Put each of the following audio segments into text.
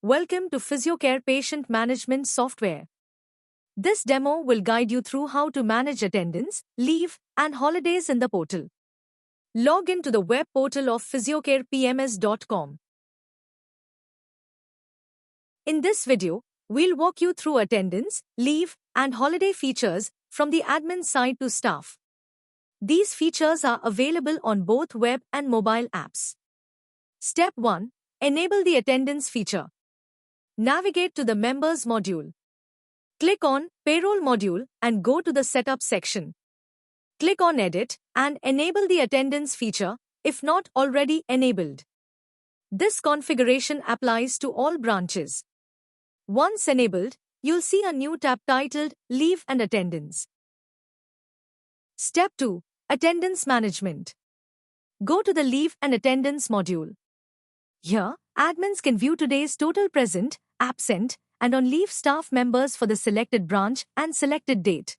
Welcome to PhysioCare Patient Management Software. This demo will guide you through how to manage attendance, leave, and holidays in the portal. Log in to the web portal of physiocarepms.com. In this video, we'll walk you through attendance, leave, and holiday features from the admin side to staff. These features are available on both web and mobile apps. Step 1. Enable the attendance feature. Navigate to the Members module. Click on Payroll module and go to the Setup section. Click on Edit and enable the attendance feature if not already enabled. This configuration applies to all branches. Once enabled, you'll see a new tab titled Leave and Attendance. Step 2. Attendance Management. Go to the Leave and Attendance module. Here, admins can view today's total present, absent, and on leave staff members for the selected branch and selected date.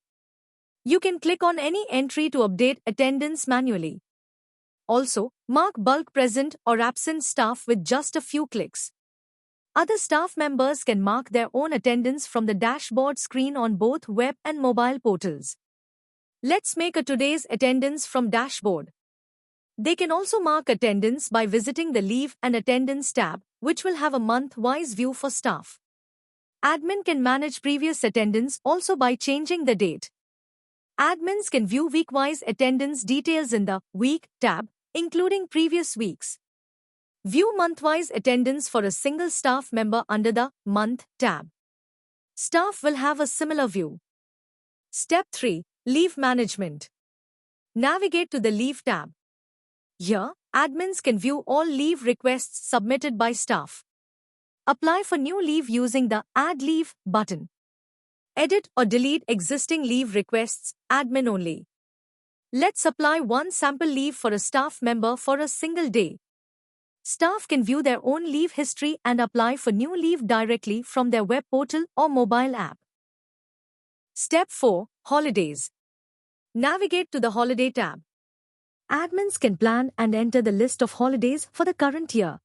You can click on any entry to update attendance manually. Also, mark bulk present or absent staff with just a few clicks. Other staff members can mark their own attendance from the dashboard screen on both web and mobile portals. Let's make a today's attendance from dashboard. They can also mark attendance by visiting the Leave and Attendance tab, which will have a month-wise view for staff. Admin can manage previous attendance also by changing the date. Admins can view week-wise attendance details in the Week tab, including previous weeks. View month-wise attendance for a single staff member under the Month tab. Staff will have a similar view. Step 3. Leave Management. Navigate to the Leave tab. Here, admins can view all leave requests submitted by staff. Apply for new leave using the Add Leave button. Edit or delete existing leave requests, admin only. Let's apply one sample leave for a staff member for a single day. Staff can view their own leave history and apply for new leave directly from their web portal or mobile app. Step 4. Holidays. Navigate to the Holiday tab. Admins can plan and enter the list of holidays for the current year.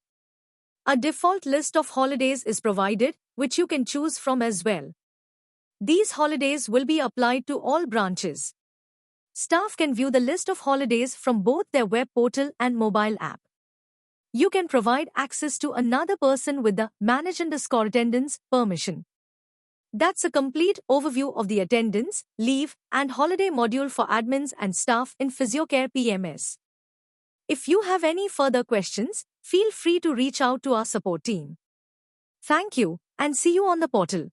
A default list of holidays is provided, which you can choose from as well. These holidays will be applied to all branches. Staff can view the list of holidays from both their web portal and mobile app. You can provide access to another person with the Manage_Attendance permission. That's a complete overview of the attendance, leave, and holiday module for admins and staff in PhysioCare PMS. If you have any further questions, feel free to reach out to our support team. Thank you, and see you on the portal.